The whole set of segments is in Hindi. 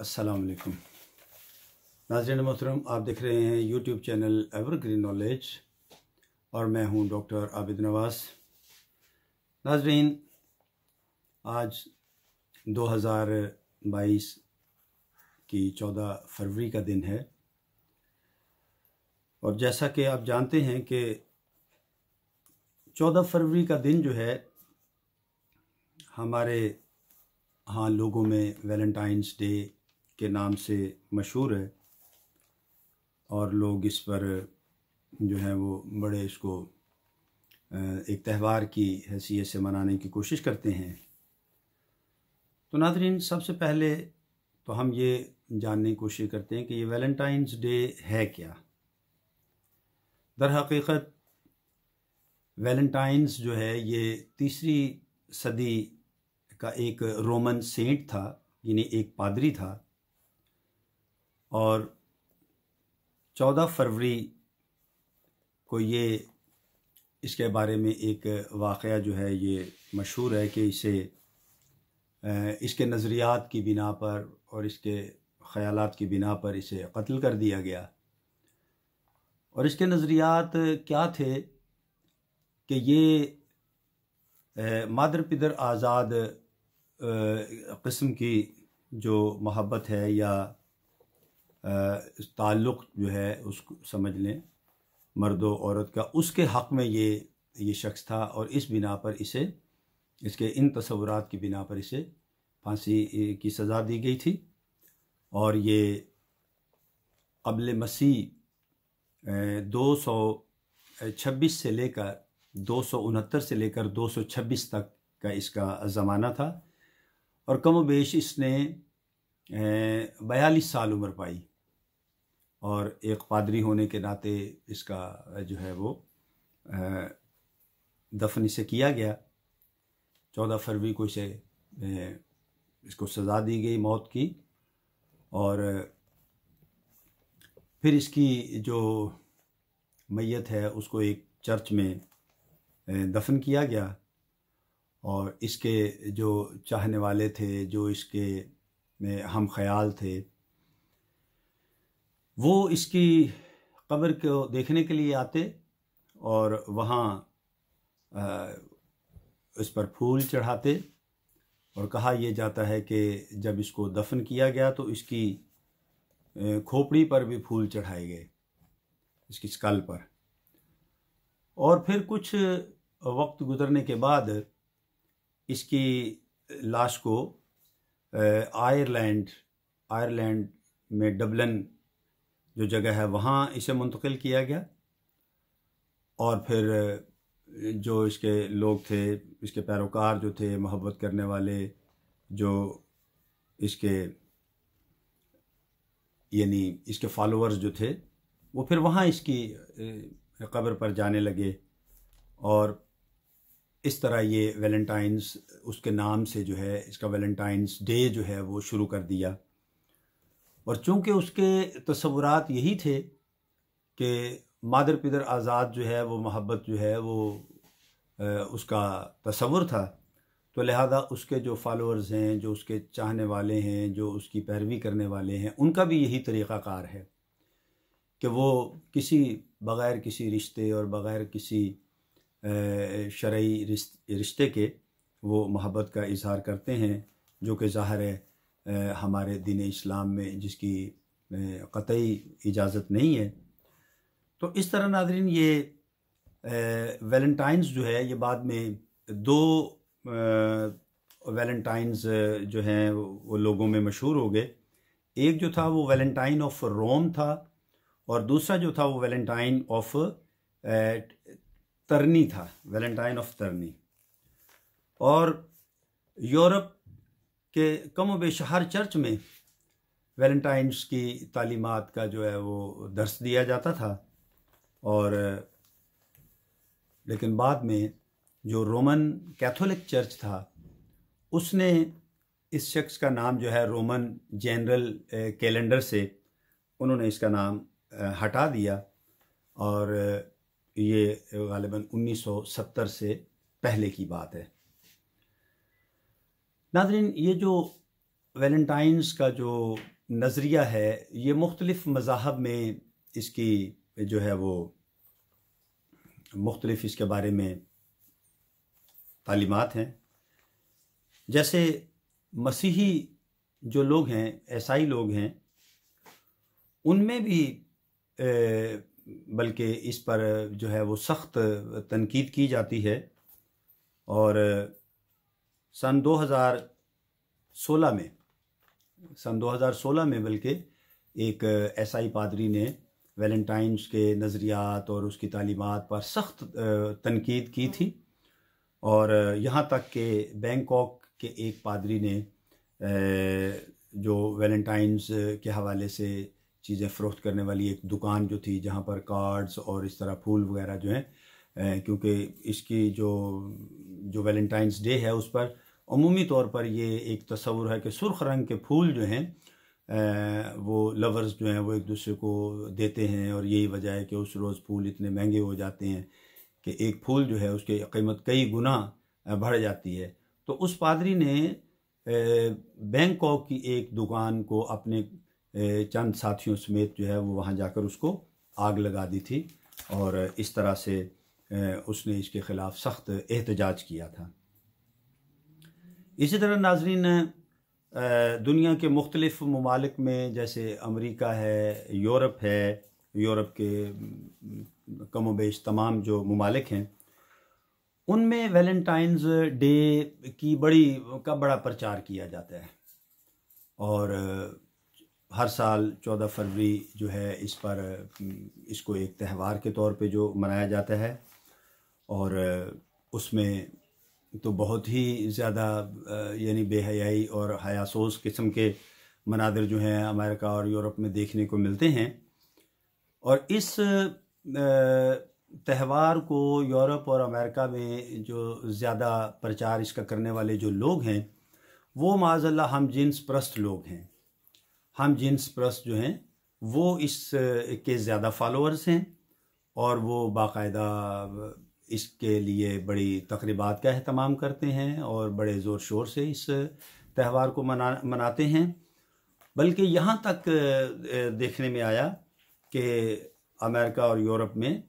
अस्सलाम वालेकुम नाज़रीन मोहतरम, आप देख रहे हैं यूट्यूब चैनल एवरग्रीन नॉलेज और मैं हूं डॉक्टर आबिद नवाज़। नाज़रीन, आज 2022 की 14 फरवरी का दिन है और जैसा कि आप जानते हैं कि 14 फरवरी का दिन जो है हमारे यहाँ लोगों में वैलेंटाइंस डे के नाम से मशहूर है और लोग इस पर जो है वो बड़े इसको एक त्यौहार की हैसियत से मनाने की कोशिश करते हैं। तो नाज़रीन, सबसे पहले तो हम ये जानने की कोशिश करते हैं कि ये वैलेंटाइंस डे है क्या। दर हकीकत वैलेंटाइंस जो है ये 3री सदी का एक रोमन सेंट था, यानी एक पादरी था, और 14 फरवरी को ये इसके बारे में एक वाक़या जो है ये मशहूर है कि इसे इसके नज़रियात की बिना पर और इसके ख़यालात की बिना पर इसे कत्ल कर दिया गया। और इसके नज़रियात क्या थे कि ये मादर पिदर आज़ाद किस्म की जो मोहब्बत है या ताल्लुक़ जो है उसको समझ लें मर्द और औरत का, उसके हक़ में ये शख्स था और इस बिना पर इसे इसके इन तसव्वुरात की बिना पर इसे फांसी की सज़ा दी गई थी। और ये क़ब्ल मसीह 226 से लेकर 269 से लेकर 226 तक का इसका ज़माना था और कम बेश इसने 42 साल उम्र पाई और एक पादरी होने के नाते इसका जो है वो दफन इसे किया गया। 14 फरवरी को इसको सज़ा दी गई मौत की और फिर इसकी जो मैयत है उसको एक चर्च में दफन किया गया और इसके जो चाहने वाले थे, जो इसके हम ख्याल थे, वो इसकी कब्र को देखने के लिए आते और वहाँ इस पर फूल चढ़ाते और कहा यह जाता है कि जब इसको दफन किया गया तो इसकी खोपड़ी पर भी फूल चढ़ाए गए, इसकी स्कल पर। और फिर कुछ वक्त गुजरने के बाद इसकी लाश को आयरलैंड में डबलिन जो जगह है वहाँ इसे मुंतकिल किया गया। और फिर जो इसके लोग थे, इसके पैरोकार जो थे, मोहब्बत करने वाले जो इसके यानी इसके फॉलोअर्स जो थे, वो फिर वहाँ इसकी कब्र पर जाने लगे और इस तरह ये वैलेंटाइंस उसके नाम से जो है इसका वैलेंटाइंस डे जो है वो शुरू कर दिया। और चूँकि उसके तसव्वुरात यही थे कि मादर पिदर आज़ाद जो है वो मोहब्बत जो है वो उसका तसव्वुर था, तो लिहाजा उसके जो फॉलोअर्स हैं, जो उसके चाहने वाले हैं, जो उसकी पैरवी करने वाले हैं, उनका भी यही तरीक़ाकार है कि वो बग़ैर किसी रिश्ते और बग़ैर किसी शरई रिश्ते के वो मोहब्बत का इज़हार करते हैं, जो कि ज़ाहिर है हमारे दीन इस्लाम में जिसकी क़तई इजाज़त नहीं है। तो इस तरह नाज़रीन ये वैलेंटाइंस जो है ये बाद में 2 वैलेंटाइंस जो हैं वो लोगों में मशहूर हो गए। एक जो था वो वैलेंटाइन ऑफ रोम था और दूसरा जो था वो वैलेंटाइन ऑफ तरनी था, वैलेंटाइन ऑफ तरनी। और यूरोप के कम बेश हर चर्च में वैलेंटाइंस की तालीमात का जो है वो दर्स दिया जाता था। और लेकिन बाद में जो रोमन कैथोलिक चर्च था उसने इस शख्स का नाम जो है रोमन जनरल कैलेंडर से उन्होंने इसका नाम हटा दिया और ये गालिबन 1970 से पहले की बात है। नाज़रीन, ये जो वैलेंटाइन्स का जो नज़रिया है ये मुख्तलिफ़ मज़ाहब में इसकी जो है वो मुख्तलिफ़ इसके बारे में तालीमात हैं। जैसे मसीही जो लोग हैं, ईसाई लोग हैं, उनमें भी बल्कि इस पर जो है वो सख्त तनकीद की जाती है। और सन 2016 में बल्कि एक ईसाई पादरी ने वैलेंटाइन्स के नज़रियात और उसकी तालीमात पर सख्त तनकीद की थी। और यहाँ तक कि बैंकॉक के एक पादरी ने जो वैलेंटाइन्स के हवाले से चीज़ें फ़रोख्त करने वाली एक दुकान जो थी, जहाँ पर कार्ड्स और इस तरह फूल वगैरह जो हैं, क्योंकि इसकी जो वैलेंटाइन्स डे है उस पर अमूमी तौर पर ये एक तस्वुर है कि सुर्ख रंग के फूल जो हैं वो लवर्स जो हैं वो एक दूसरे को देते हैं। और यही वजह है कि उस रोज़ फूल इतने महंगे हो जाते हैं कि एक फूल जो है उसकी कीमत कई गुना बढ़ जाती है। तो उस पादरी ने बैंकॉक की एक दुकान को अपने चंद साथियों समेत जो है वो वहाँ जाकर उसको आग लगा दी थी। और इस तरह से उसने इसके ख़िलाफ़ सख्त एहतजाज किया था। इसी तरह नाज़रीन, दुनिया के मुख्तलिफ़ ममालिक में जैसे अमेरिका है, यूरोप है, यूरोप के कम व बेश तमाम जो ममालिक हैं, उनमें वैलेंटाइन्स डे की बड़ा प्रचार किया जाता है। और हर साल 14 फरवरी जो है इसको एक त्यौहार के तौर पे जो मनाया जाता है। और उसमें तो बहुत ही ज़्यादा यानी बेहयाई और हयासोस किस्म के मनादिर जो हैं अमेरिका और यूरोप में देखने को मिलते हैं। और इस त्यौहार को यूरोप और अमेरिका में जो ज़्यादा प्रचार इसका करने वाले जो लोग हैं वो माज़अल्लाह हम जिन्स परस्त लोग हैं। हम जिन्स परस्त जो हैं वो इसके ज़्यादा फॉलोअर्स हैं और वो बाकायदा इसके लिए बड़ी तकरीबात का अहतमाम करते हैं और बड़े ज़ोर शोर से इस त्यौहार को मनाते हैं। बल्कि यहाँ तक देखने में आया कि अमेरिका और यूरोप में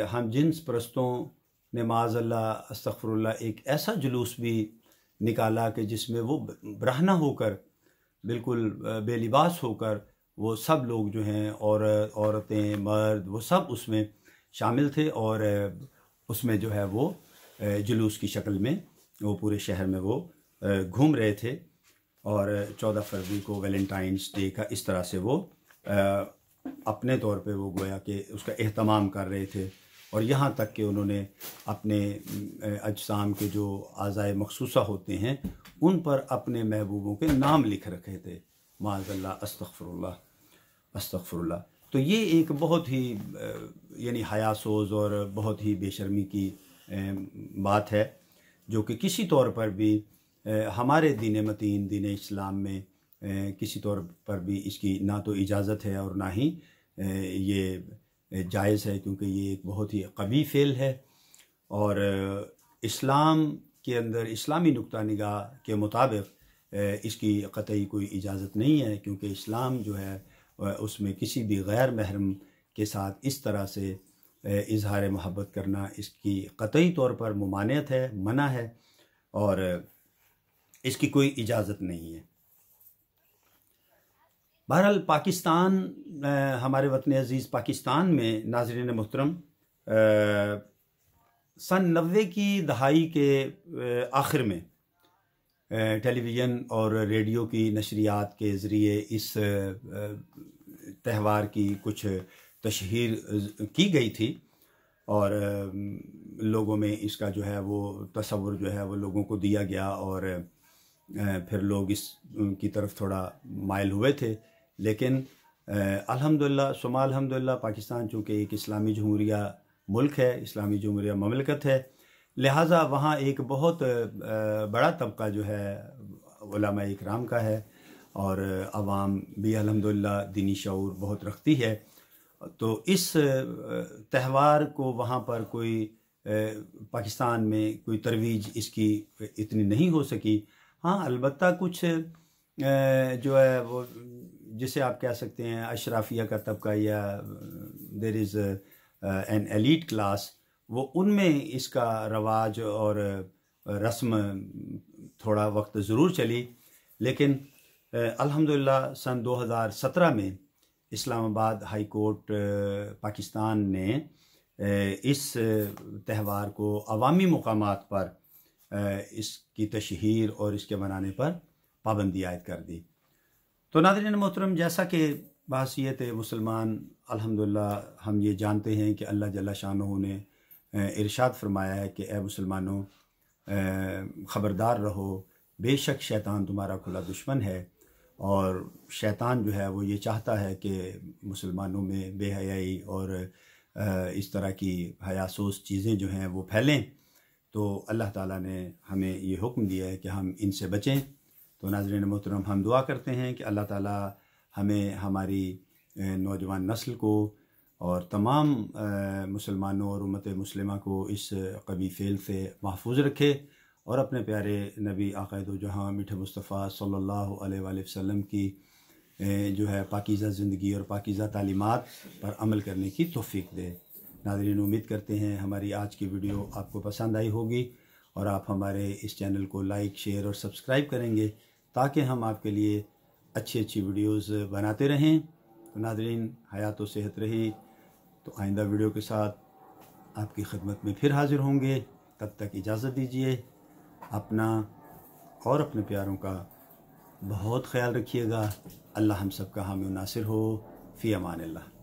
हम जिन्स परस्तों ने माज़अल्लाह अस्तग़फिरुल्लाह एक ऐसा जुलूस भी निकाला कि जिसमें वो ब्राह्मण होकर, बिल्कुल बेलिबास होकर, वो सब लोग जो हैं औरतें मर्द वो सब उसमें शामिल थे। और उसमें जो है वो जुलूस की शक्ल में वो पूरे शहर में वो घूम रहे थे। और 14 फरवरी को वैलेंटाइन्स डे का इस तरह से वो अपने तौर पे वो गोया कि उसका एहतमाम कर रहे थे। और यहाँ तक कि उन्होंने अपने अजसाम के जो आज़ाए मखसूसा होते हैं उन पर अपने महबूबों के नाम लिख रखे थे। माज़अल्लाह, अस्तग़फिरुल्लाह, अस्तग़फिरुल्लाह। तो ये एक बहुत ही यानी हयासोज और बहुत ही बेशर्मी की बात है, जो कि किसी तौर पर भी हमारे दीन मतीन दीन इस्लाम में किसी तौर पर भी इसकी ना तो इजाज़त है और ना ही ये जायज़ है, क्योंकि ये एक बहुत ही क़बीह फ़ेल है। और इस्लाम के अंदर इस्लामी नुक्ता निगाह के मुताबिक इसकी क़तई कोई इजाज़त नहीं है, क्योंकि इस्लाम जो है उसमें किसी भी गैर महरम के साथ इस तरह से इजहार मोहब्बत करना इसकी क़तई तौर पर मुमानियत है, मना है और इसकी कोई इजाज़त नहीं है। बहरहाल पाकिस्तान, हमारे वतन अज़ीज़ पाकिस्तान में नाज़रीन मोहतरम, सन 90 की दहाई के आखिर में टेलीविज़न और रेडियो की नशरियात के ज़रिए इस त्यौहार की कुछ तशहीर की गई थी और लोगों में इसका जो है वो तसव्वुर जो है वो लोगों को दिया गया और फिर लोग इसकी तरफ थोड़ा माइल हुए थे। लेकिन अल्हम्दुलिल्लाह सुमा अल्हम्दुलिल्लाह पाकिस्तान चूँकि एक इस्लामी जमहूरिया मुल्क है, इस्लामी जमहूरिया ममलकत है, लिहाजा वहाँ एक बहुत बड़ा तबका जो है उलमा इकराम का है और आवाम भी अल्हम्दुलिल्लाह दीनी शऊर बहुत रखती है। तो इस त्यौहार को वहाँ पर कोई पाकिस्तान में कोई तरवीज इसकी इतनी नहीं हो सकी। हाँ, अलबत्ता कुछ जो है वो जिसे आप कह सकते हैं अशराफिया का तबका या there is an elite class, वो उनमें इसका रवाज और रस्म थोड़ा वक्त ज़रूर चली, लेकिन अल्हम्दुलिल्लाह सन 2017 में इस्लामाबाद हाई कोर्ट पाकिस्तान ने इस त्यौहार को अवामी मुकामात पर इसकी तशहीर और इसके मनाने पर पाबंदी आयद कर दी। तो नाज़रीन मोहतरम, जैसा कि बासियत मुसलमान अल्हम्दुलिल्लाह हम ये जानते हैं कि अल्लाह जल्ला शानहू ने इरशाद फरमाया है कि ए मुसलमानों ख़बरदार रहो, बेशक शैतान तुम्हारा खुला दुश्मन है, और शैतान जो है वो ये चाहता है कि मुसलमानों में बेहयाई और इस तरह की हयासोस चीज़ें जो हैं वो फैलें। तो अल्लाह ताला ने हमें ये हुक्म दिया है कि हम इनसे बचें। तो नाज़रीन मोहतरम, हम दुआ करते हैं कि अल्लाह ताला हमें, हमारी नौजवान नस्ल को और तमाम मुसलमानों और उम्मत मुस्लिमा को इस कबी फ़ेल से महफूज रखे और अपने प्यारे नबी आक़ा दो जहाँ मीठे मुस्तफ़ा सल्लल्लाहु अलैहि वसल्लम की जो है पाकीज़ा ज़िंदगी और पाकीज़ा तालीमात पर अमल करने की तौफ़ीक दे। नाज़रीन, उम्मीद करते हैं हमारी आज की वीडियो आपको पसंद आई होगी और आप हमारे इस चैनल को लाइक, शेयर और सब्सक्राइब करेंगे ताकि हम आपके लिए अच्छी अच्छी वीडियोस बनाते रहें। तो नाज़रीन, हयात व सेहत रही। तो आइंदा वीडियो के साथ आपकी खिदमत में फिर हाज़िर होंगे। तब तक इजाज़त दीजिए। अपना और अपने प्यारों का बहुत ख्याल रखिएगा। अल्लाह हम सब का हामी नासिर हो। फ़ी अमान अल्लाह।